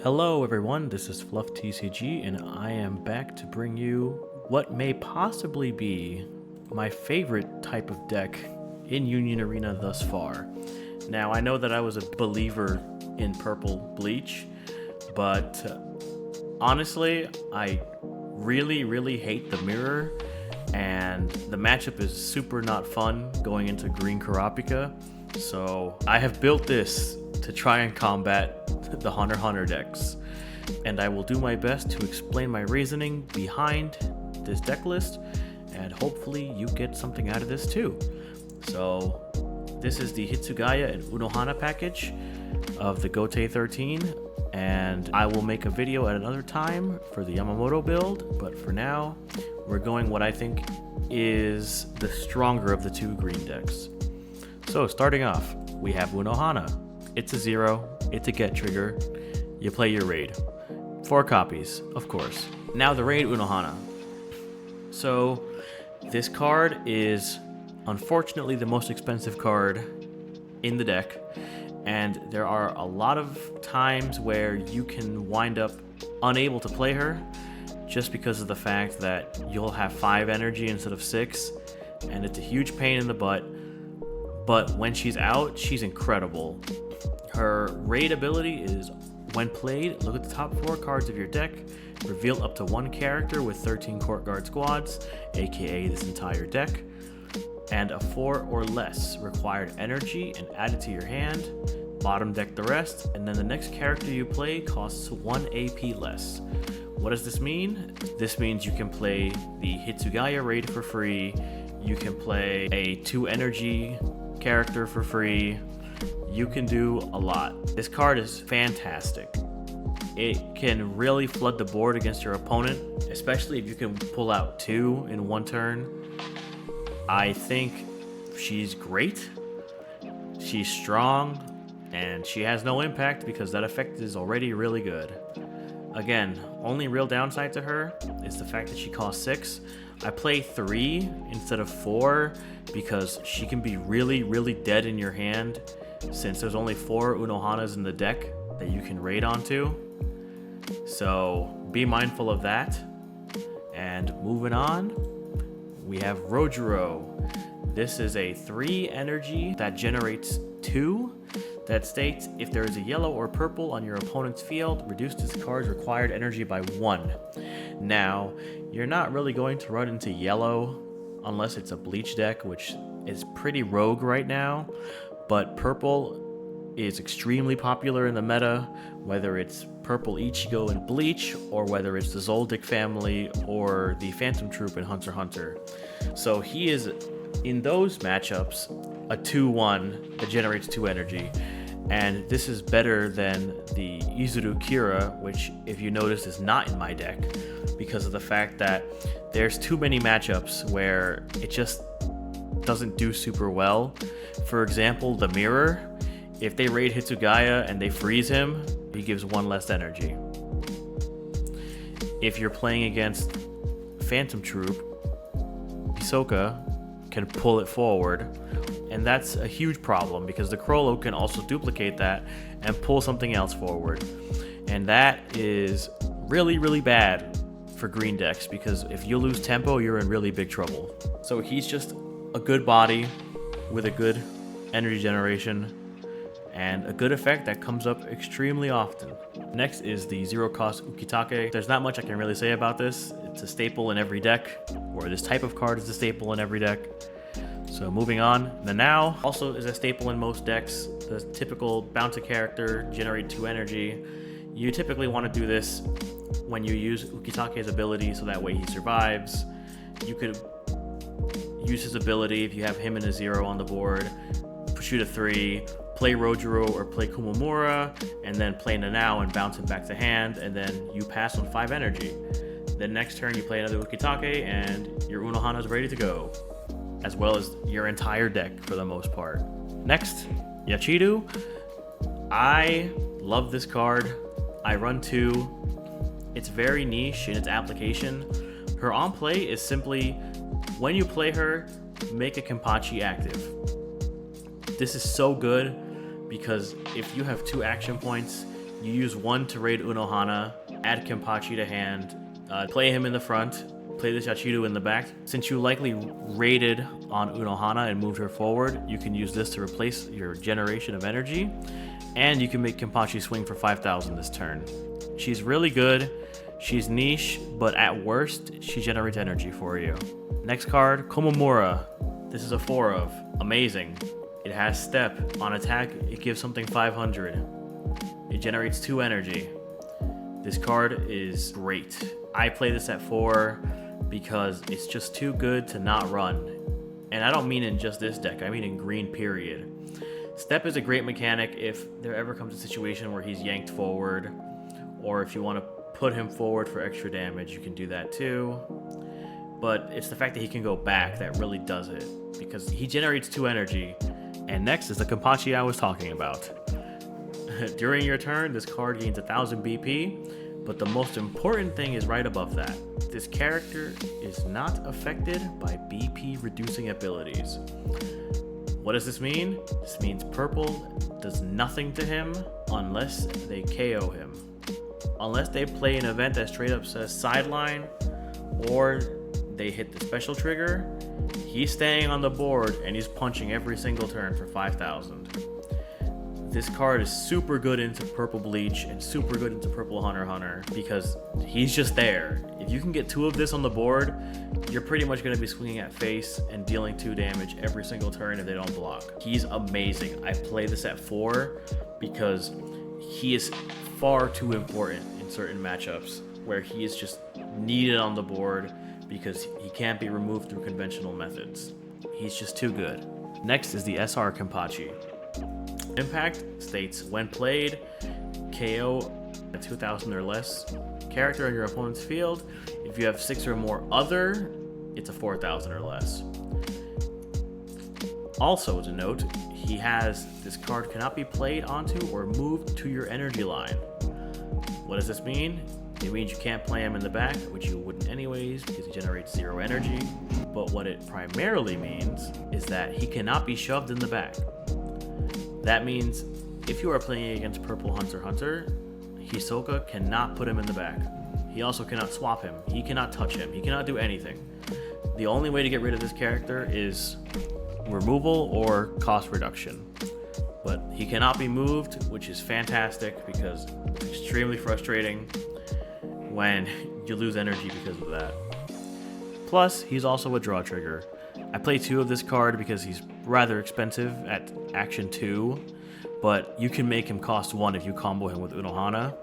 Hello everyone, this is Fluff TCG and I am back to bring you what may possibly be my favorite type of deck in Union Arena thus far. Now I know that I was a believer in Purple Bleach, but honestly I really hate the mirror, and the matchup is super not fun going into Green Kurapika, so I have built this to try and combat the Hunter x Hunter decks, and I will do my best to explain my reasoning behind this deck list, and hopefully you get something out of this too. So this is the Hitsugaya and Unohana package of the Gote 13, and I will make a video at another time for the Yamamoto build, but for now we're going what I think is the stronger of the two green decks. So starting off, we have Unohana. It's a 0, it's a get trigger, you play your raid. 4 copies, of course. Now the raid Unohana. So this card is unfortunately the most expensive card in the deck, and there are a lot of times where you can wind up unable to play her just because of the fact that you'll have 5 energy instead of 6, and it's a huge pain in the butt. But when she's out, she's incredible. Her raid ability is, when played, look at the top 4 cards of your deck, reveal up to 1 character with 13 Court Guard squads, aka this entire deck, and a 4 or less required energy, and add it to your hand, bottom deck the rest, and then the next character you play costs 1 AP less. What does this mean? This means you can play the Hitsugaya raid for free, you can play a 2 energy character for free, you can do a lot. This card is fantastic. It can really flood the board against your opponent, especially if you can pull out 2 in 1 turn. I think she's great. She's strong, and she has no impact because that effect is already really good. Again, only real downside to her is the fact that she costs 6. I play 3 instead of 4 because she can be really dead in your hand, since there's only 4 Unohanas in the deck that you can raid onto. So be mindful of that. And moving on, we have Rojuro. This is a 3 energy that generates 2 that states if there is a yellow or purple on your opponent's field, reduce this card's required energy by 1. Now, you're not really going to run into yellow unless it's a Bleach deck, which is pretty rogue right now, but purple is extremely popular in the meta, whether it's Purple Ichigo in Bleach, or whether it's the Zoldyck family or the Phantom Troop in Hunter x Hunter. So he is, in those matchups, a 2-1 that generates 2 energy, and this is better than the Izuru Kira, which, if you notice, is not in my deck because of the fact that there's too many matchups where it just doesn't do super well. For example, the mirror, if they raid Hitsugaya and they freeze him, he gives 1 less energy. If you're playing against Phantom Troop, Hisoka can pull it forward, and that's a huge problem because the Crollo can also duplicate that and pull something else forward, and that is really bad for green decks because if you lose tempo, you're in really big trouble. So he's just a good body with a good energy generation and a good effect that comes up extremely often. Next is the 0-cost Ukitake. There's not much I can really say about this. It's a staple in every deck, or this type of card is a staple in every deck. So moving on, Nanao also is a staple in most decks. The typical bounce a character, generate 2 energy. You typically want to do this when you use Ukitake's ability so that way he survives. You could use his ability if you have him and a 0 on the board, shoot a 3, play Rojuro or play Kumamura, and then play Nanao and bounce him back to hand, and then you pass on 5 energy. Then next turn you play another Ukitake and your Unohana is ready to go, as well as your entire deck for the most part. Next, Yachiru. I love this card. I run 2. It's very niche in its application. Her on play is simply, when you play her, make a Kenpachi active. This is so good because if you have 2 action points, You use 1 to raid Unohana, add Kenpachi to hand, play him in the front, play the Shachiru in the back. Since you likely raided on Unohana and moved her forward, you can use this to replace your generation of energy, and you can make Kenpachi swing for 5,000 this turn. She's really good. She's niche, but at worst, she generates energy for you. Next card, Komomura. This is a 4 of. Amazing. It has step. On attack, it gives something 500. It generates 2 energy. This card is great. I play this at 4 because it's just too good to not run. And I don't mean in just this deck, I mean in green period. Step is a great mechanic if there ever comes a situation where he's yanked forward, or if you want to put him forward for extra damage, you can do that too. But it's the fact that he can go back that really does it, because he generates 2 energy. And next is the Kenpachi I was talking about. During your turn, this card gains 1000 BP, but the most important thing is right above that. This character is not affected by BP reducing abilities. What does this mean? This means purple does nothing to him unless they KO him. Unless they play an event that straight up says sideline, or they hit the special trigger, he's staying on the board and he's punching every single turn for 5,000. This card is super good into Purple Bleach and super good into Purple Hunter x Hunter because he's just there. If you can get 2 of this on the board, you're pretty much going to be swinging at face and dealing 2 damage every single turn if they don't block. He's amazing. I play this at 4 because he is far too important in certain matchups where he is just needed on the board because he can't be removed through conventional methods. He's just too good. Next is the SR Kenpachi. Impact states, when played, KO a 2,000 or less character in your opponent's field. If you have 6 or more other, it's a 4,000 or less. Also to note, this card cannot be played onto or moved to your energy line. What does this mean? It means you can't play him in the back, which you wouldn't anyways because he generates 0 energy. But what it primarily means is that he cannot be shoved in the back. That means if you are playing against Purple Hunter x Hunter, Hisoka cannot put him in the back. He also cannot swap him. He cannot touch him. He cannot do anything. The only way to get rid of this character is removal or cost reduction. But he cannot be moved, which is fantastic because it's extremely frustrating when you lose energy because of that. Plus, he's also a draw trigger. I play 2 of this card because he's rather expensive at action 2, but you can make him cost 1 if you combo him with Unohana,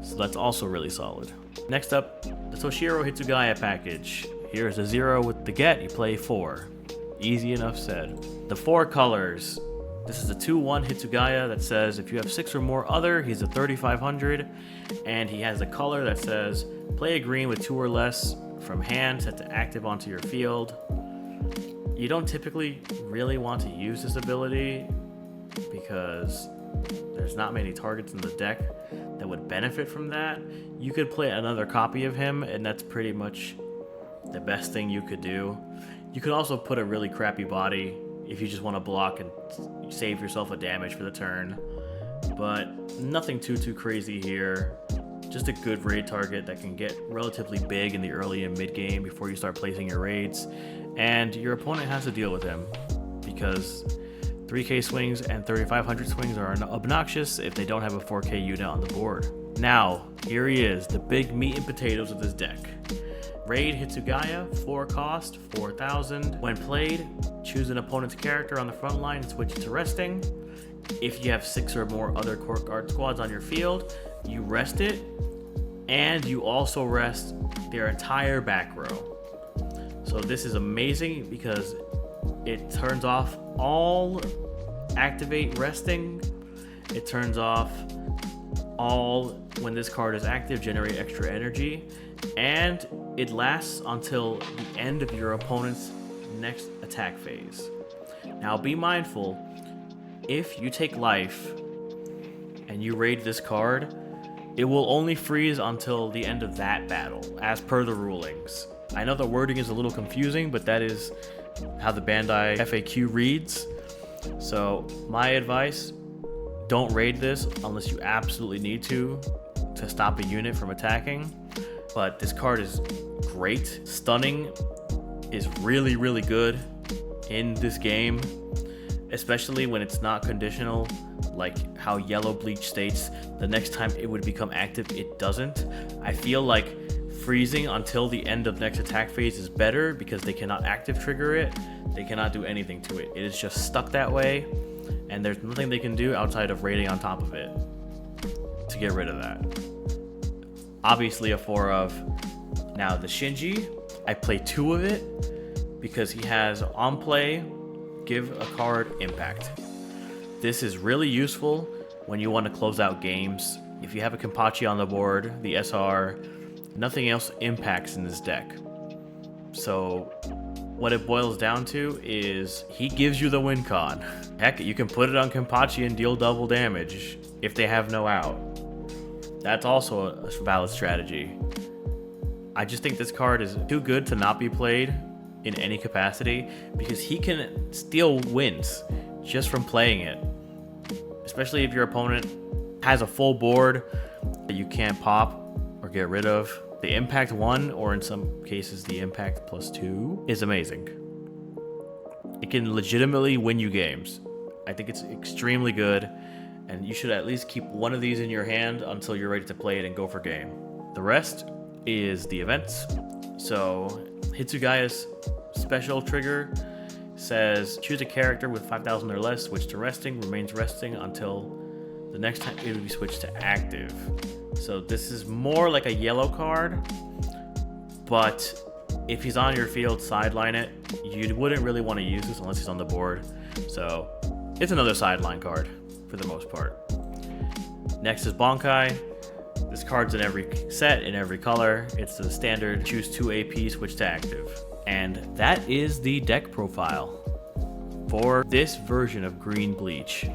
so that's also really solid. Next up, the Toshiro Hitsugaya package. Here's a 0 with the get, you play 4. Easy enough said. The 4 colors. This is a 2-1 Hitsugaya that says if you have 6 or more other, he's a 3,500, and he has a color that says play a green with 2 or less from hand set to active onto your field. You don't typically really want to use this ability because there's not many targets in the deck that would benefit from that. You could play another copy of him, and that's pretty much the best thing you could do. You could also put a really crappy body if you just want to block and save yourself a damage for the turn. But nothing too crazy here. Just a good raid target that can get relatively big in the early and mid game before you start placing your raids. And your opponent has to deal with him because 3k swings and 3500 swings are obnoxious if they don't have a 4k unit on the board. Now, here he is, the big meat and potatoes of this deck. Raid Hitsugaya, 4 cost, 4,000. When played, choose an opponent's character on the front line and switch it to resting. If you have 6 or more other court guard squads on your field, you rest it, and you also rest their entire back row. So this is amazing because it turns off all activate resting. It turns off all, when this card is active, generate extra energy, and it lasts until the end of your opponent's next attack phase. Now be mindful, if you take life and you raid this card, it will only freeze until the end of that battle, as per the rulings. I know the wording is a little confusing, but that is how the Bandai FAQ reads. So my advice, Don't raid this unless you absolutely need to stop a unit from attacking. But this card is great. Stunning is really, really good in this game, especially when it's not conditional, like how Yellow Bleach states the next time it would become active, it doesn't. I feel like freezing until the end of next attack phase is better because they cannot active trigger it. They cannot do anything to it. It is just stuck that way, and there's nothing they can do outside of raiding on top of it to get rid of that. Obviously a 4 of. Now the Shinji, I play 2 of it because he has on play, give a card impact. This is really useful when you want to close out games. If you have a Kenpachi on the board, the SR, nothing else impacts in this deck. So what it boils down to is he gives you the win con. Heck, you can put it on Kenpachi and deal double damage if they have no out. That's also a valid strategy. I just think this card is too good to not be played in any capacity because he can steal wins just from playing it. Especially if your opponent has a full board that you can't pop or get rid of. The impact 1, or in some cases the impact +2, is amazing. It can legitimately win you games. I think it's extremely good, and you should at least keep one of these in your hand until you're ready to play it and go for game. The rest is the events. So Hitsugaya's special trigger says choose a character with 5,000 or less, switch to resting, remains resting until the next time it will be switched to active. So this is more like a yellow card, but if he's on your field, sideline it. You wouldn't really want to use this unless he's on the board. So it's another sideline card for the most part. Next is Bankai. This card's in every set, in every color. It's the standard choose 2 AP, switch to active. And that is the deck profile for this version of Green Bleach.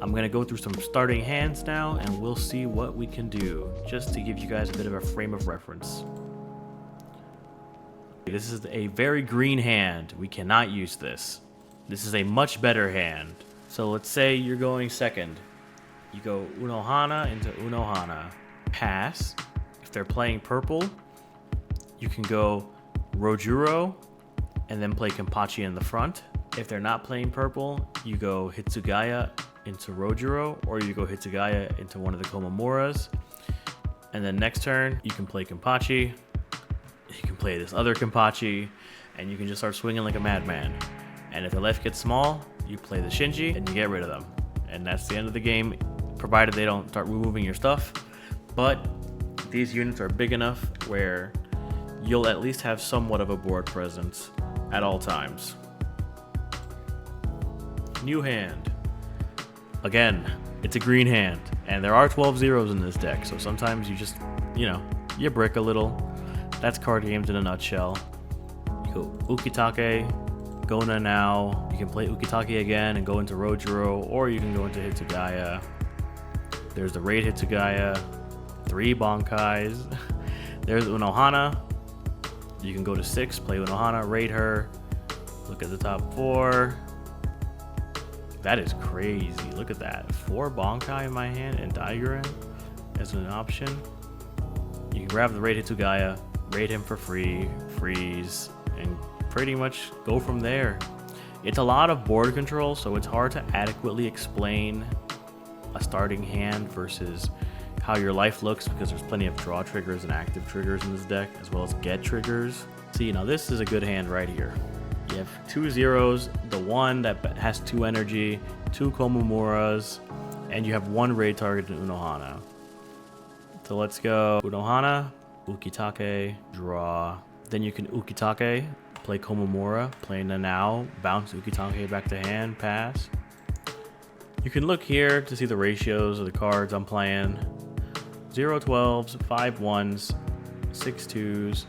I'm gonna go through some starting hands now and we'll see what we can do, just to give you guys a bit of a frame of reference. This is a very green hand. We cannot use this. This is a much better hand. So let's say you're going second. You go Unohana into Unohana. Pass. If they're playing purple, you can go Rojuro and then play Kenpachi in the front. If they're not playing purple, you go Hitsugaya into Rojuro, or you go Hitsugaya into one of the Komomoras. And then next turn, you can play Kenpachi. You can play this other Kenpachi, and you can just start swinging like a madman. And if the left gets small, you play the Shinji, and you get rid of them. And that's the end of the game, provided they don't start removing your stuff. But these units are big enough where you'll at least have somewhat of a board presence at all times. New hand. Again, it's a green hand, and there are 12 zeros in this deck, so sometimes you just, you brick a little. That's card games in a nutshell. You go Ukitake, Gona now. You can play Ukitake again and go into Rojuro, or you can go into Hitsugaya. There's the raid Hitsugaya, 3 Bankais. There's Unohana. You can go to 6, play Unohana, raid her. Look at the top 4. That is crazy. Look at that. 4 Bankai in my hand and Daigoran as an option. You can grab the raid Hitsugaya, raid him for free, freeze, and pretty much go from there. It's a lot of board control, so it's hard to adequately explain a starting hand versus how your life looks, because there's plenty of draw triggers and active triggers in this deck, as well as get triggers. See, now this is a good hand right here. You have 2 zeros, the one that has 2 energy, 2 Komomoras, and you have 1 raid target in Unohana. So let's go Unohana, Ukitake, draw. Then you can Ukitake, play Komomora, play Nanao, bounce Ukitake back to hand, pass. You can look here to see the ratios of the cards I'm playing. 0 12s, 5 1s, 6 2s,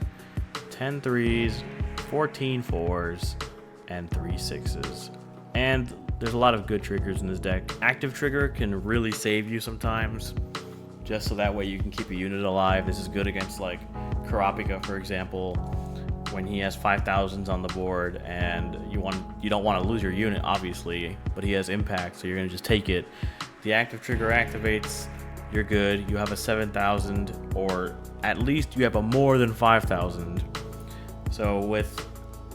10 3s, 14 4s, and 3 6s. And there's a lot of good triggers in this deck. Active trigger can really save you sometimes, just so that way you can keep a unit alive. This is good against like Kurapika, for example, when he has 5,000s on the board and you don't want to lose your unit, obviously, but he has impact, so you're gonna just take it the active trigger activates, you're good. You have a 7,000, or at least you have a more than 5,000. So with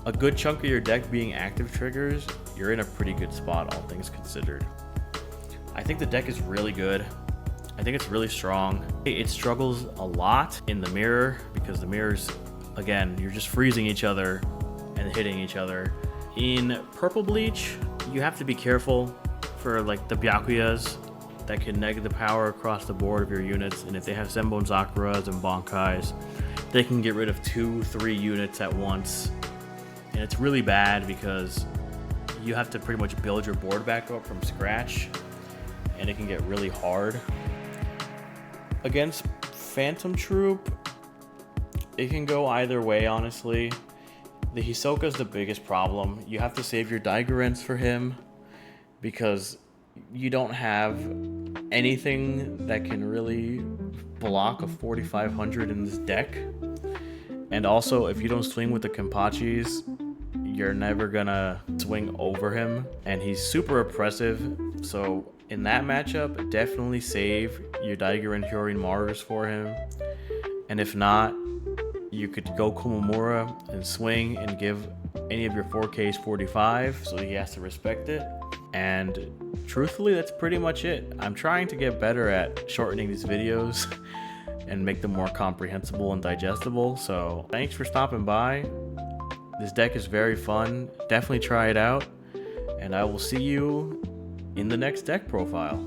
a good chunk of your deck being active triggers, you're in a pretty good spot, all things considered. I think the deck is really good. I think it's really strong. It struggles a lot in the mirror because the mirrors, again, you're just freezing each other and hitting each other. In Purple Bleach, you have to be careful for like the Byakuyas that can neg the power across the board of your units, and if they have Zenbone Zakuras and Bankais, they can get rid of 2-3 units at once. And it's really bad because you have to pretty much build your board back up from scratch, and it can get really hard. Against Phantom Troop, it can go either way, honestly. The Hisoka's the biggest problem. You have to save your Daigurens for him because you don't have anything that can really block a 4,500 in this deck. And also, if you don't swing with the Kenpachis, you're never gonna swing over him. And he's super oppressive, so in that matchup, definitely save your Daiguren Hyorin Mars for him. And if not, you could go Komamura and swing and give any of your 4Ks 45, so he has to respect it. And truthfully, that's pretty much it. I'm trying to get better at shortening these videos and make them more comprehensible and digestible. So thanks for stopping by. This deck is very fun. Definitely try it out. And I will see you in the next deck profile.